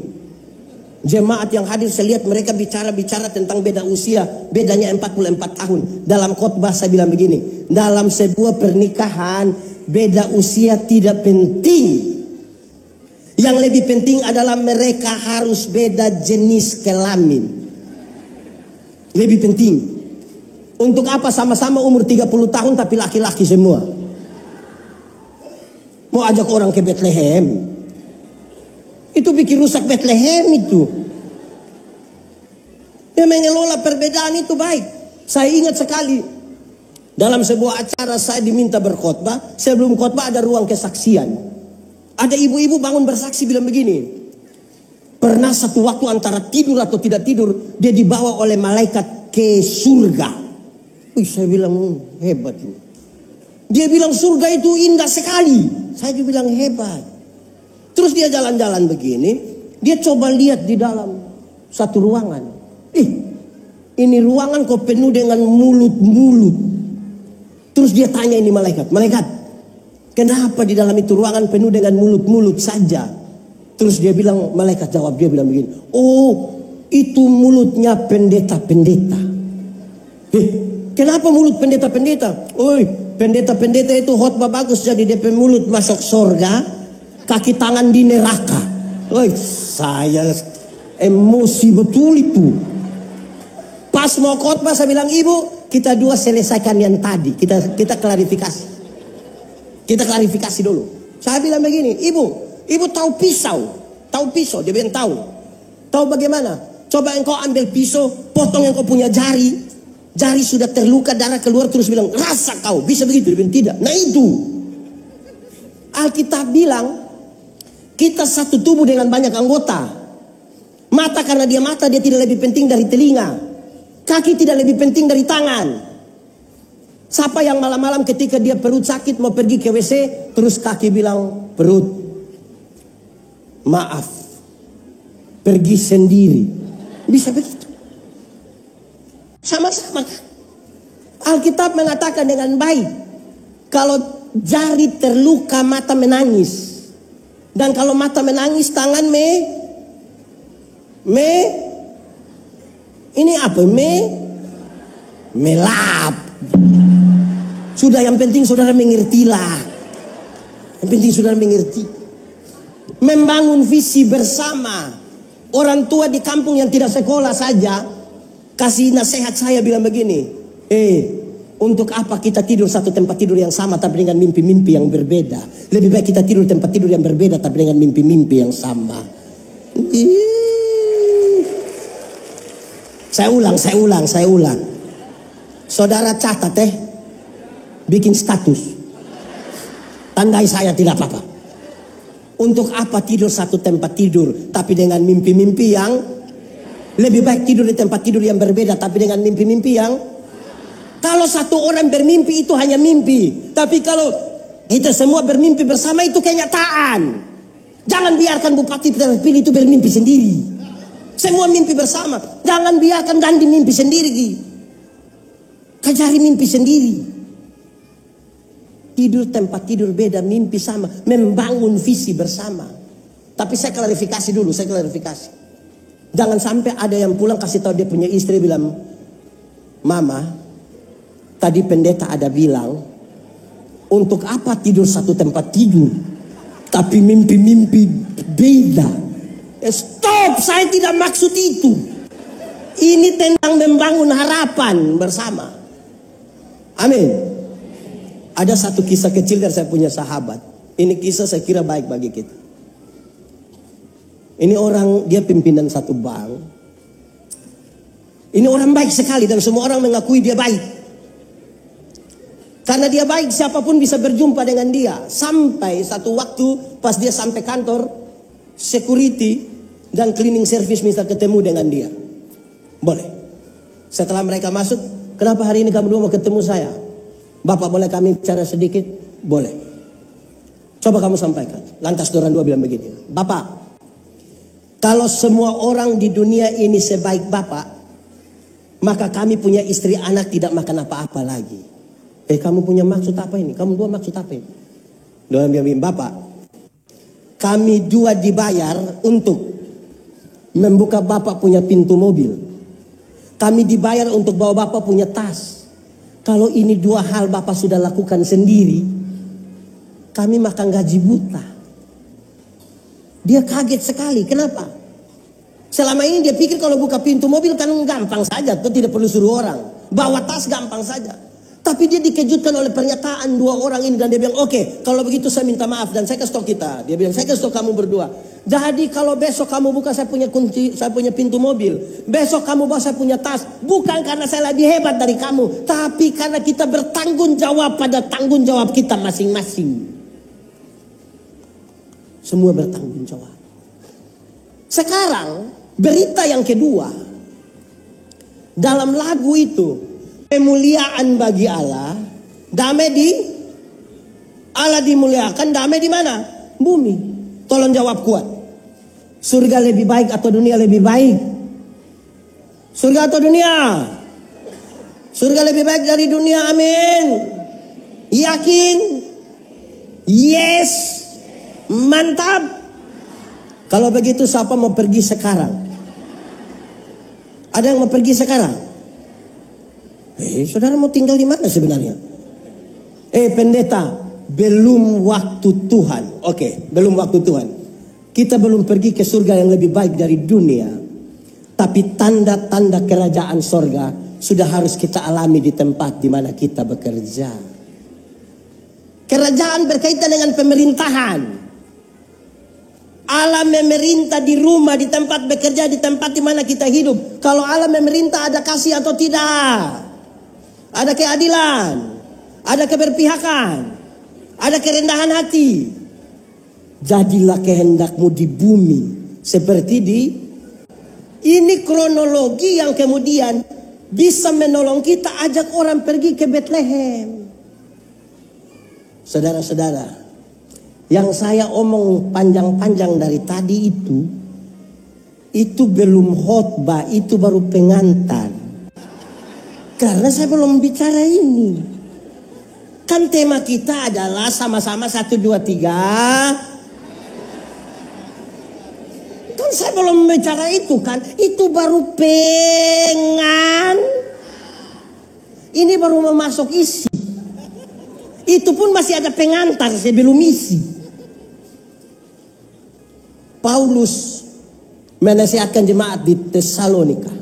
A: Jemaat yang hadir, saya lihat mereka bicara tentang beda usia, bedanya 44 tahun. Dalam khotbah saya bilang begini, dalam sebuah pernikahan beda usia tidak penting. Yang lebih penting adalah mereka harus beda jenis kelamin. Lebih penting. Untuk apa sama-sama umur 30 tahun tapi laki-laki semua? Mau ajak orang ke Bethlehem? Itu bikin rusak Bethlehem itu. Ya, mengelola perbedaan itu baik. Saya ingat sekali dalam sebuah acara saya diminta berkhotbah. Sebelum khotbah ada ruang kesaksian. Ada ibu-ibu bangun bersaksi bilang begini. Pernah satu waktu antara tidur atau tidak tidur, dia dibawa oleh malaikat ke surga. Saya bilang hebat ini. Dia bilang surga itu indah sekali. Saya juga bilang hebat. Terus dia jalan-jalan begini. Dia coba lihat di dalam satu ruangan. Ini ruangan kok penuh dengan mulut-mulut. Terus dia tanya ini malaikat. Malaikat, kenapa di dalam itu ruangan penuh dengan mulut-mulut saja? Terus dia bilang, malaikat jawab, dia bilang begini. Oh, itu mulutnya pendeta-pendeta. Kenapa mulut pendeta-pendeta? Pendeta-pendeta itu khotbah bagus, jadi DP mulut masuk surga, kaki tangan di neraka. Saya emosi betul itu. Pas mau khotbah saya bilang, ibu, kita dua selesaikan yang tadi. Kita klarifikasi. Kita klarifikasi dulu. Saya bilang begini, ibu tahu pisau? Tahu pisau? Dia bilang tahu. Tahu bagaimana? Coba engkau ambil pisau, potong engkau punya jari. Jari sudah terluka, darah keluar, terus bilang, rasa kau. Bisa begitu? Dia bilang, tidak. Nah itu. Alkitab bilang, kita satu tubuh dengan banyak anggota. Mata karena dia mata, dia tidak lebih penting dari telinga. Kaki tidak lebih penting dari tangan. Siapa yang malam-malam ketika dia perut sakit mau pergi ke WC, terus kaki bilang, perut, maaf, pergi sendiri. Bisa begitu. Sama-sama. Alkitab mengatakan dengan baik, kalau jari terluka mata menangis, dan kalau mata menangis tangan ini apa? Melap. Sudah, yang penting saudara mengertilah. Yang penting saudara mengerti. Membangun visi bersama. Orang tua di kampung yang tidak sekolah saja kasih nasihat saya bilang begini. Untuk apa kita tidur satu tempat tidur yang sama tapi dengan mimpi-mimpi yang berbeda? Lebih baik kita tidur tempat tidur yang berbeda tapi dengan mimpi-mimpi yang sama. Saya ulang. Saudara catat bikin status. Tandai saya, tidak apa-apa. Untuk apa tidur satu tempat tidur tapi dengan mimpi-mimpi yang lebih baik tidur di tempat tidur yang berbeda tapi dengan mimpi-mimpi yang. Kalau satu orang bermimpi itu hanya mimpi, tapi kalau kita semua bermimpi bersama itu kenyataan. Jangan biarkan bupati terpilih itu bermimpi sendiri. Semua mimpi bersama. Jangan biarkan Dandi mimpi sendiri. Kajari mimpi sendiri. Tidur tempat tidur beda, mimpi sama. Membangun visi bersama. Tapi saya klarifikasi dulu, Jangan sampai ada yang pulang kasih tahu dia punya istri bilang, Mama, tadi pendeta ada bilang, untuk apa tidur satu tempat tidur, tapi mimpi-mimpi beda. Stop, saya tidak maksud itu. Ini tentang membangun harapan bersama. Amin. Ada satu kisah kecil dari saya punya sahabat. Ini kisah saya kira baik bagi kita. Ini orang, dia pimpinan satu bank. Ini orang baik sekali dan semua orang mengakui dia baik. Karena dia baik, siapapun bisa berjumpa dengan dia. Sampai satu waktu pas dia sampai kantor, security dan cleaning service minta ketemu dengan dia. Boleh. Setelah mereka masuk, kenapa hari ini kamu dua mau ketemu saya? Bapak, boleh kami bicara sedikit? Boleh. Coba kamu sampaikan. Lantas orang dua bilang begini. Bapak, kalau semua orang di dunia ini sebaik Bapak, maka kami punya istri anak tidak makan apa-apa lagi. Kamu punya maksud apa ini? Kamu dua maksud apa ini? Dia bilang, Bapak, kami dua dibayar untuk membuka Bapak punya pintu mobil. Kami dibayar untuk bawa Bapak punya tas. Kalau ini dua hal Bapak sudah lakukan sendiri, kami makan gaji buta. Dia kaget sekali. Kenapa? Selama ini dia pikir kalau buka pintu mobil kan gampang saja, itu tidak perlu suruh orang. Bawa tas gampang saja. Tapi dia dikejutkan oleh pernyataan dua orang ini dan dia bilang, oke, kalau begitu saya minta maaf dan saya kasih tahu kita. Dia bilang, saya kasih tahu kamu berdua. Jadi kalau besok kamu buka saya punya kunci, saya punya pintu mobil. Besok kamu bawa saya punya tas. Bukan karena saya lebih hebat dari kamu, tapi karena kita bertanggung jawab pada tanggung jawab kita masing-masing. Semua bertanggung jawab. Sekarang berita yang kedua. Dalam lagu itu, kemuliaan bagi Allah, damai di Allah dimuliakan, damai di mana? Bumi. Tolong jawab kuat. Surga lebih baik atau dunia lebih baik? Surga atau dunia? Surga lebih baik dari dunia, amin. Yakin? Yes. Mantap. Kalau begitu siapa mau pergi sekarang? Ada yang mau pergi sekarang? Saudara mau tinggal di mana sebenarnya? Pendeta, belum waktu Tuhan. Oke, belum waktu Tuhan. Kita belum pergi ke surga yang lebih baik dari dunia. Tapi tanda-tanda kerajaan sorga sudah harus kita alami di tempat di mana kita bekerja. Kerajaan berkaitan dengan pemerintahan. Allah memerintah di rumah, di tempat bekerja, di tempat di mana kita hidup. Kalau Allah memerintah, ada kasih atau tidak? Ada keadilan, ada keberpihakan, ada kerendahan hati. Jadilah kehendakmu di bumi seperti di. Ini kronologi yang kemudian bisa menolong kita ajak orang pergi ke Bethlehem. Saudara-saudara, yang saya omong panjang-panjang dari tadi itu belum khotbah, itu baru pengantar. Karena saya belum bicara ini. Kan tema kita adalah sama-sama 1, 2, 3. Kan saya belum bicara itu kan. Itu baru pengan. Ini baru memasuk isi. Itu pun masih ada pengantar sebelum misi. Paulus menasihatkan jemaat di Tesalonika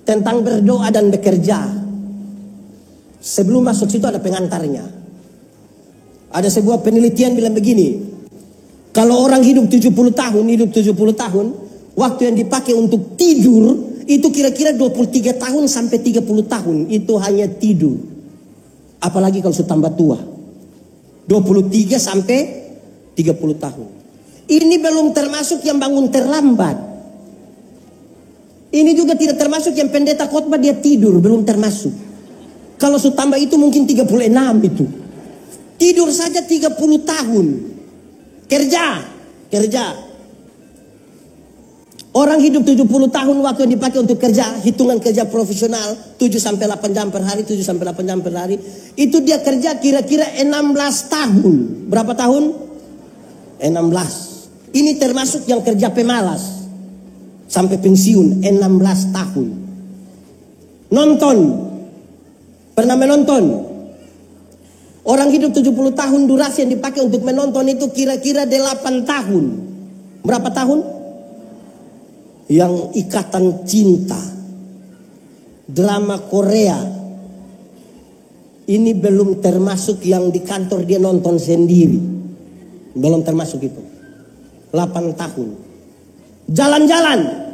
A: tentang berdoa dan bekerja. Sebelum masuk situ ada pengantarnya. Ada sebuah penelitian bilang begini. Kalau orang hidup 70 tahun, waktu yang dipakai untuk tidur itu kira-kira 23 tahun sampai 30 tahun. Itu hanya tidur. Apalagi kalau sudah tambah tua. 23 sampai 30 tahun. Ini belum termasuk yang bangun terlambat. Ini juga tidak termasuk yang pendeta khotbah dia tidur, belum termasuk. Kalau sudah tambah itu mungkin 36 itu. Tidur saja 30 tahun. Kerja. Orang hidup 70 tahun waktu yang dipakai untuk kerja, hitungan kerja profesional 7 sampai 8 jam per hari, 7 sampai 8 jam per hari. Itu dia kerja kira-kira 16 tahun. Berapa tahun? 16. Ini termasuk yang kerja pemalas. Sampai pensiun 16 tahun. Nonton. Pernah menonton? Orang hidup 70 tahun durasi yang dipakai untuk menonton itu kira-kira 8 tahun. Berapa tahun? Yang Ikatan Cinta. Drama Korea. Ini belum termasuk yang di kantor dia nonton sendiri. Belum termasuk itu. 8 tahun. Jalan-jalan.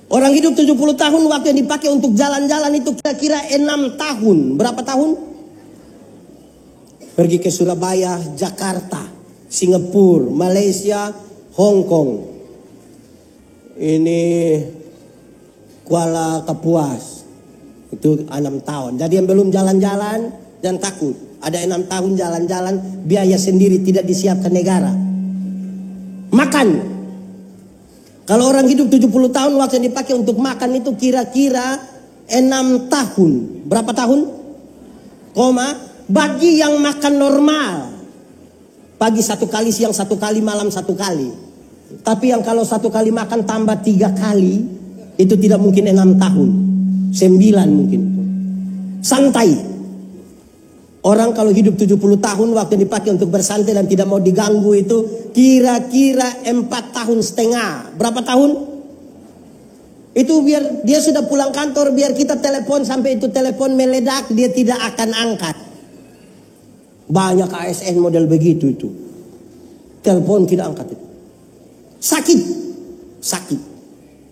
A: Orang hidup 70 tahun waktu yang dipakai untuk jalan-jalan itu kira-kira 6 tahun. Berapa tahun? Pergi ke Surabaya, Jakarta, Singapura, Malaysia, Hong Kong. Ini Kuala Kapuas. Itu 6 tahun. Jadi yang belum jalan-jalan jangan takut. Ada 6 tahun jalan-jalan, biaya sendiri tidak disiapkan negara. Makan. Kalau orang hidup 70 tahun waktu yang dipakai untuk makan itu kira-kira 6 tahun. Berapa tahun? Bagi yang makan normal. Pagi 1 kali, siang 1 kali, malam 1 kali. Tapi yang kalau 1 kali makan tambah 3 kali, itu tidak mungkin 6 tahun. 9 mungkin. Santai. Orang kalau hidup 70 tahun waktu dipakai untuk bersantai dan tidak mau diganggu itu kira-kira 4 tahun setengah. Berapa tahun? Itu biar dia sudah pulang kantor, biar kita telepon sampai itu telepon meledak, dia tidak akan angkat. Banyak ASN model begitu itu. Telepon tidak angkat itu. Sakit.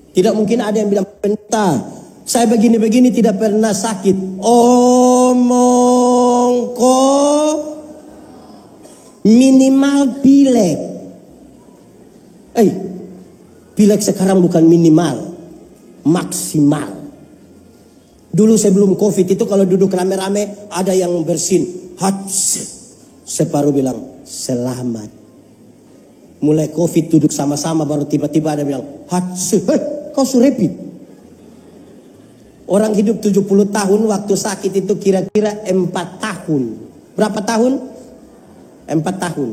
A: Tidak mungkin ada yang bilang, "Pendeta, saya begini-begini tidak pernah sakit." Omongko minimal pilek. Pilek sekarang bukan minimal, maksimal. Dulu sebelum COVID itu kalau duduk rame-rame ada yang bersin, separuh bilang selamat. Mulai COVID duduk sama-sama baru tiba-tiba ada bilang kau surepit. Orang hidup 70 tahun waktu sakit itu kira-kira 4 tahun. Berapa tahun? 4 tahun.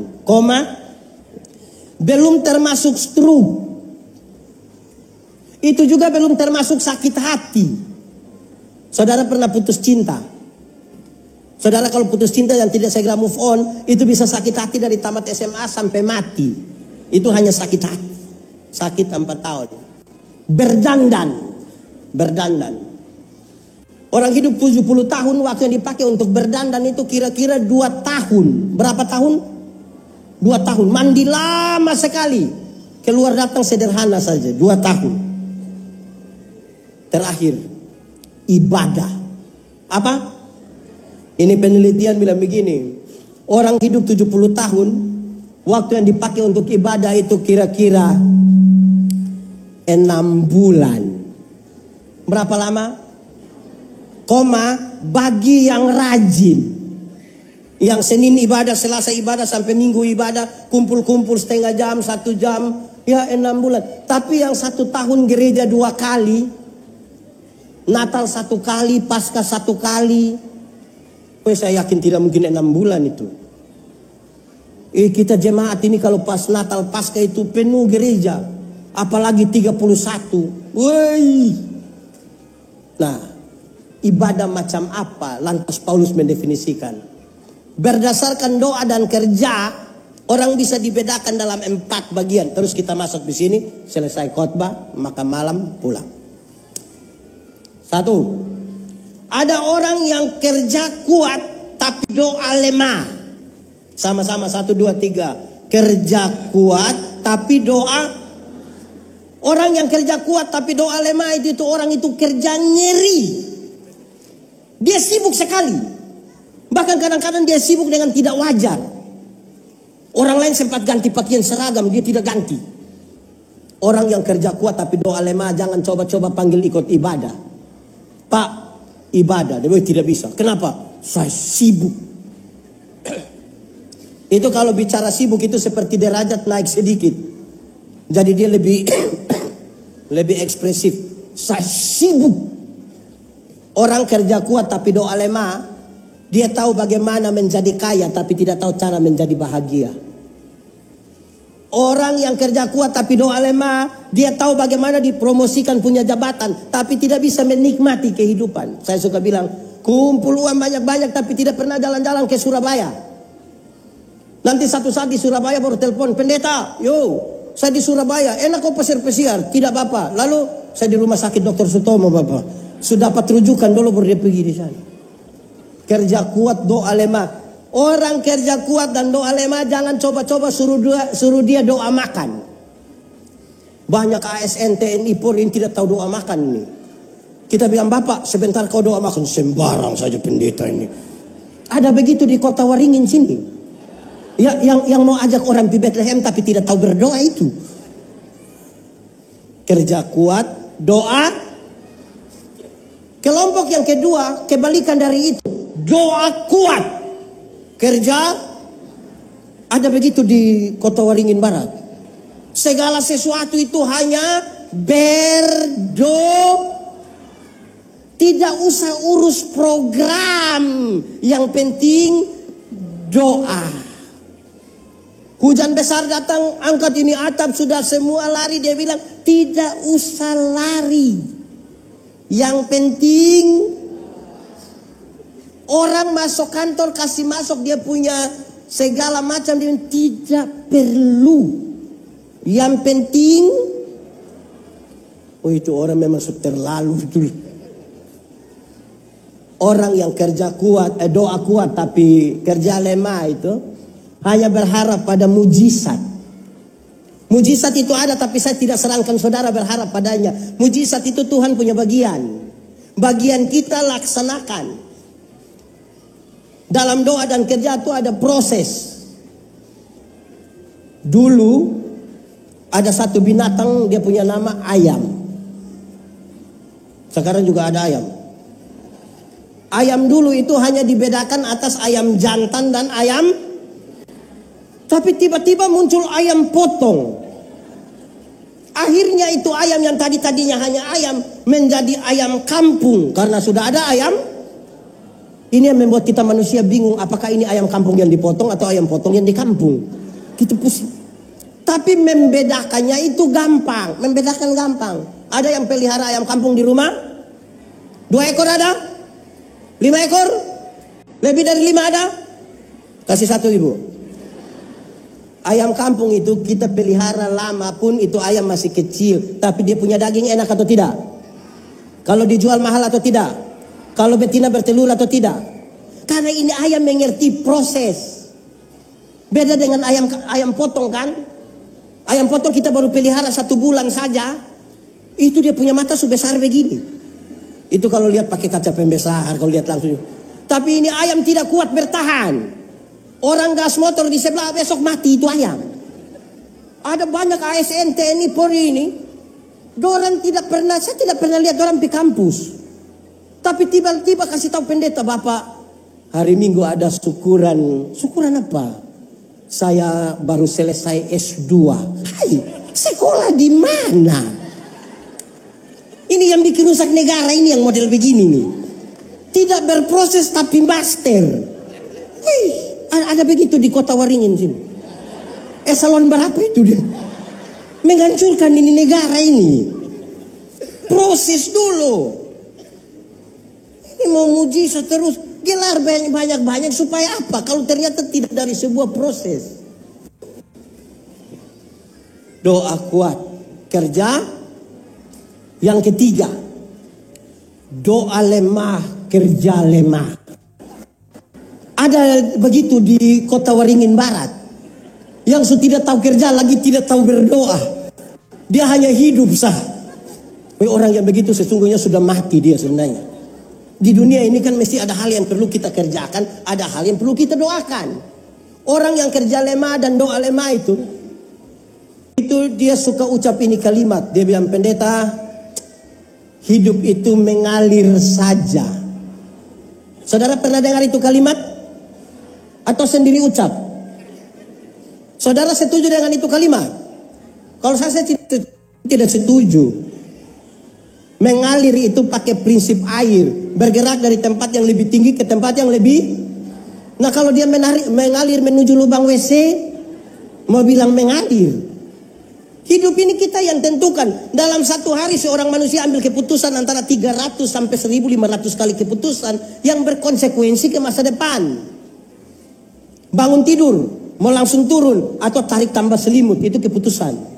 A: Belum termasuk stroke. Itu juga belum termasuk sakit hati. Saudara pernah putus cinta? Saudara kalau putus cinta dan tidak segera move on, itu bisa sakit hati dari tamat SMA sampai mati. Itu hanya sakit hati. Sakit 4 tahun. Berdandan. Orang hidup 70 tahun waktu yang dipakai untuk berdandan itu kira-kira 2 tahun. Berapa tahun? 2 tahun. Mandi lama sekali. Keluar datang sederhana saja. 2 tahun. Terakhir. Ibadah. Apa? Ini penelitian bilang begini. Orang hidup 70 tahun. Waktu yang dipakai untuk ibadah itu kira-kira 6 bulan. Berapa lama? Bagi yang rajin. Yang Senin ibadah, Selasa ibadah, sampai Minggu ibadah, kumpul-kumpul setengah jam, 1 jam, ya 6 bulan. Tapi yang 1 tahun gereja 2 kali, Natal 1 kali, Paskah 1 kali, saya yakin tidak mungkin 6 bulan itu. Kita jemaat ini kalau pas Natal Paskah itu penuh gereja, apalagi 31. Nah, ibadah macam apa lantas Paulus mendefinisikan? berdasarkan doa dan kerja, orang bisa dibedakan dalam 4 bagian. Terus kita masuk di sini, selesai khotbah, makan malam, pulang. 1. Ada orang yang kerja kuat tapi doa lemah. Sama-sama 1, 2, 3. Kerja kuat tapi doa. Orang yang kerja kuat tapi doa lemah itu orang itu kerja ngeri. Dia sibuk sekali. Bahkan kadang-kadang dia sibuk dengan tidak wajar. Orang lain sempat ganti pakaian seragam, dia tidak ganti. Orang yang kerja kuat tapi doa lemah, jangan coba-coba panggil ikut ibadah. Pak, ibadah, dia tidak bisa. Kenapa? Saya sibuk. Itu kalau bicara sibuk itu seperti derajat naik sedikit. Jadi dia lebih lebih ekspresif. Saya sibuk. Orang kerja kuat tapi doa lemah, dia tahu bagaimana menjadi kaya tapi tidak tahu cara menjadi bahagia. Orang yang kerja kuat tapi doa lemah, dia tahu bagaimana dipromosikan punya jabatan tapi tidak bisa menikmati kehidupan. Saya suka bilang, kumpul uang banyak-banyak tapi tidak pernah jalan-jalan ke Surabaya. Nanti satu saat di Surabaya baru telepon, pendeta, yo, saya di Surabaya, enak kok pesir-pesir, tidak apa-apa. Lalu saya di rumah sakit Dr. Sutomo, Bapak. Sudah dapat rujukan dulu baru dia pergi di sana. Kerja kuat, doa lemah. Orang kerja kuat dan doa lemah jangan coba-coba suruh dia doa makan. Banyak ASN, TNI, Polri yang tidak tahu doa makan ini. Kita bilang, Bapak sebentar kau doa makan. Sembarang saja pendeta ini. Ada begitu di kota Waringin sini. Ya, yang mau ajak orang di Bethlehem tapi tidak tahu berdoa itu. Kerja kuat, doa. Kelompok yang kedua kebalikan dari itu. Doa kuat. Kerja, ada begitu di kota Waringin Barat. Segala sesuatu itu hanya tidak usah urus program. Yang penting doa. Hujan besar datang, angkat ini atap, sudah semua lari. Dia bilang, tidak usah lari. Yang penting orang masuk kantor, kasih masuk, dia punya segala macam, dia tidak perlu. Yang penting, oh itu orang memang terlalu betul. Orang yang kerja kuat, doa kuat tapi kerja lemah itu hanya berharap pada mujizat. Mujizat itu ada tapi saya tidak sarankan saudara berharap padanya. Mujizat itu Tuhan punya bagian. Bagian kita laksanakan. Dalam doa dan kerja itu ada proses. Dulu ada satu binatang, dia punya nama ayam. Sekarang juga ada ayam. Ayam dulu itu hanya dibedakan atas ayam jantan dan ayam. Tapi tiba-tiba muncul ayam potong. Akhirnya itu ayam yang tadinya hanya ayam menjadi ayam kampung karena sudah ada ayam. Ini yang membuat kita manusia bingung, apakah ini ayam kampung yang dipotong atau ayam potong yang di kampung. Kita pusing. Tapi membedakannya itu gampang. Membedakan gampang. Ada yang pelihara ayam kampung di rumah? 2 ekor ada? 5 ekor? Lebih dari 5 ada? Kasih 1 ibu. Ayam kampung itu kita pelihara lama pun itu ayam masih kecil. Tapi dia punya daging enak atau tidak? Kalau dijual mahal atau tidak? Kalau betina bertelur atau tidak? Karena ini ayam mengerti proses. Beda dengan ayam potong kan? Ayam potong kita baru pelihara 1 bulan saja. Itu dia punya mata sebesar begini. Itu kalau lihat pakai kaca pembesar, kalau lihat langsung. Tapi ini ayam tidak kuat bertahan. Orang gas motor di sebelah besok mati itu ayam. Ada banyak ASN, TNI, Polri ini. Saya tidak pernah lihat orang di kampus. Tapi tiba-tiba kasih tahu pendeta, Bapak, hari Minggu ada syukuran. Syukuran apa? Saya baru selesai S2. Hai, sekolah di mana? Ini yang bikin rusak negara ini yang model begini nih. Tidak berproses tapi master. Hei, ada begitu di kota Waringin sini. Eselon berapa itu dia? Menghancurkan ini negara ini. Proses dulu. Ini mau mujizat terus. Gelar banyak-banyak supaya apa? Kalau ternyata tidak dari sebuah proses. Doa kuat, kerja. Yang ketiga, doa lemah, kerja lemah. Ada begitu di kota Waringin Barat. Yang tidak tahu kerja lagi tidak tahu berdoa. Dia hanya hidup sah. Orang yang begitu sesungguhnya sudah mati dia sebenarnya. Di dunia ini kan mesti ada hal yang perlu kita kerjakan, ada hal yang perlu kita doakan. Orang yang kerja lemah dan doa lemah itu dia suka ucap ini kalimat. Dia bilang, pendeta, hidup itu mengalir saja. Saudara pernah dengar itu kalimat? Atau sendiri ucap? Saudara setuju dengan itu kalimat? Kalau saya tidak setuju. Mengalir itu pakai prinsip air. Bergerak dari tempat yang lebih tinggi ke tempat yang lebih. Nah kalau dia mengalir menuju lubang WC, mau bilang mengalir. Hidup ini kita yang tentukan. Dalam satu hari seorang manusia ambil keputusan antara 300 sampai 1500 kali keputusan yang berkonsekuensi ke masa depan. Bangun tidur, mau langsung turun atau tarik tambah selimut, itu keputusan.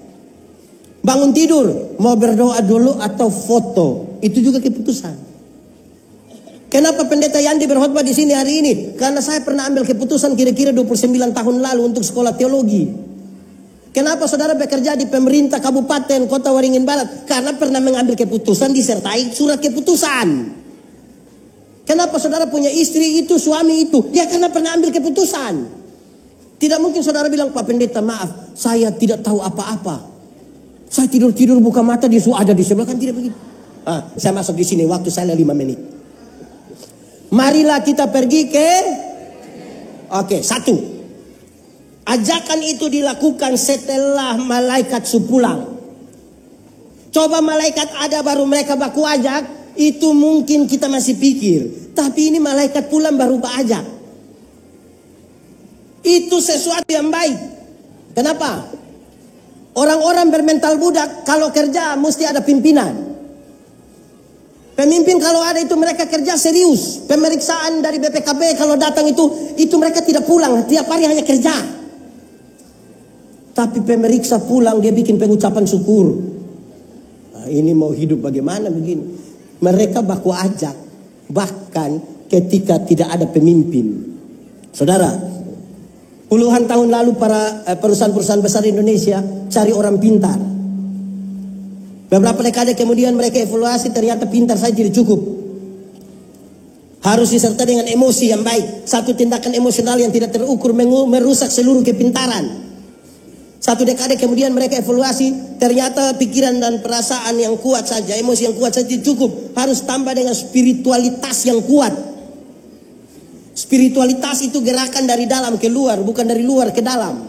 A: Bangun tidur, mau berdoa dulu atau foto, itu juga keputusan. Kenapa pendeta Yandi berkhotbah di sini hari ini? Karena saya pernah ambil keputusan kira-kira 29 tahun lalu untuk sekolah teologi. Kenapa saudara bekerja di pemerintah kabupaten kota Waringin Barat? Karena pernah mengambil keputusan disertai surat keputusan. Kenapa saudara punya istri itu, suami itu? Ya karena pernah ambil keputusan. Tidak mungkin saudara bilang, Pak Pendeta maaf, saya tidak tahu apa-apa. Saya tidur-tidur buka mata dia ada di sebelah, kan tidak begitu. Saya masuk di sini, waktu saya 5 menit. Marilah kita pergi ke... Oke, 1. Ajakan itu dilakukan setelah malaikat pulang. Coba malaikat ada baru mereka baku ajak, itu mungkin kita masih pikir. Tapi ini malaikat pulang baru ajak. Itu sesuatu yang baik. Kenapa? Orang-orang bermental budak kalau kerja mesti ada pimpinan. Pemimpin kalau ada itu mereka kerja serius. Pemeriksaan dari BPKB kalau datang itu mereka tidak pulang. Tiap hari hanya kerja. Tapi pemeriksa pulang dia bikin pengucapan syukur. Nah, ini mau hidup bagaimana begini? Mereka baku ajak. Bahkan ketika tidak ada pemimpin. Saudara, puluhan tahun lalu para perusahaan-perusahaan besar di Indonesia cari orang pintar. Beberapa dekade kemudian mereka evaluasi, ternyata pintar saja tidak cukup. Harus disertai dengan emosi yang baik. Satu tindakan emosional yang tidak terukur merusak seluruh kepintaran. Satu dekade kemudian mereka evaluasi, ternyata pikiran dan perasaan yang kuat saja, emosi yang kuat saja tidak cukup. Harus tambah dengan spiritualitas yang kuat. Spiritualitas itu gerakan dari dalam ke luar, bukan dari luar ke dalam.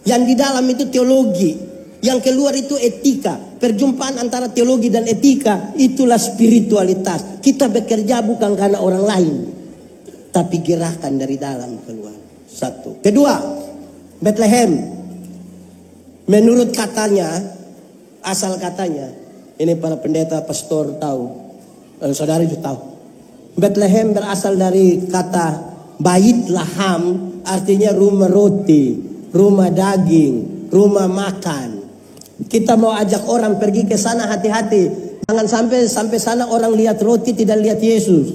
A: Yang di dalam itu teologi, yang keluar itu etika. Perjumpaan antara teologi dan etika, itulah spiritualitas. Kita bekerja bukan karena orang lain, tapi gerakan dari dalam keluar. 1. Kedua, Bethlehem. Menurut katanya, asal katanya, ini para pendeta, pastor tahu, saudara juga tahu. Bethlehem berasal dari kata Bait Laham, artinya rumah roti, rumah daging, rumah makan. Kita mau ajak orang pergi ke sana, hati-hati. Jangan sampai sana orang lihat roti tidak lihat Yesus.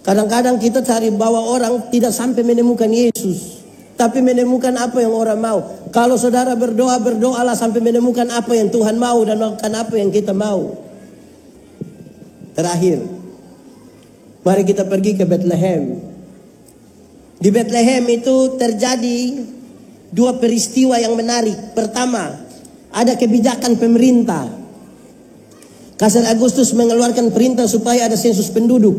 A: Kadang-kadang kita cari bawa orang tidak sampai menemukan Yesus. Tapi menemukan apa yang orang mau. Kalau saudara berdoa, berdoalah sampai menemukan apa yang Tuhan mau dan bukan apa yang kita mau. Terakhir, mari kita pergi ke Bethlehem. Di Bethlehem itu terjadi 2 peristiwa yang menarik. Pertama, ada kebijakan pemerintah. Kaisar Agustus mengeluarkan perintah supaya ada sensus penduduk.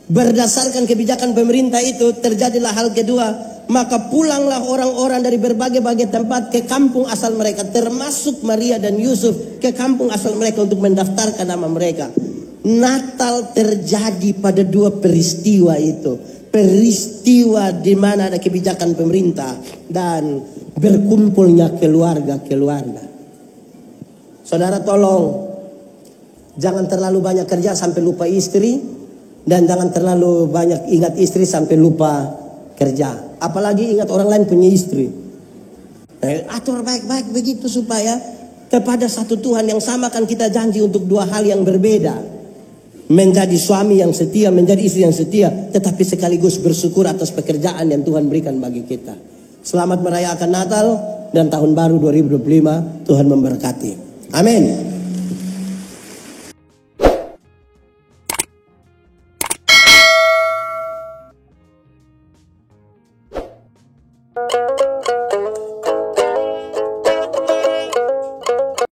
A: Berdasarkan kebijakan pemerintah itu terjadilah hal kedua. Maka pulanglah orang-orang dari berbagai-bagai tempat ke kampung asal mereka. Termasuk Maria dan Yusuf ke kampung asal mereka untuk mendaftarkan nama mereka. Natal terjadi pada 2 peristiwa itu. Peristiwa di mana ada kebijakan pemerintah dan berkumpulnya keluarga-keluarga. Saudara tolong, Jangan terlalu banyak kerja sampai lupa istri, dan jangan terlalu banyak ingat istri sampai lupa kerja. Apalagi ingat orang lain punya istri. Atur baik-baik begitu supaya kepada satu Tuhan yang sama kan kita janji untuk dua hal yang berbeda. Menjadi suami yang setia, menjadi istri yang setia, tetapi sekaligus bersyukur atas pekerjaan yang Tuhan berikan bagi kita. Selamat merayakan Natal dan Tahun Baru 2025. Tuhan memberkati. Amin.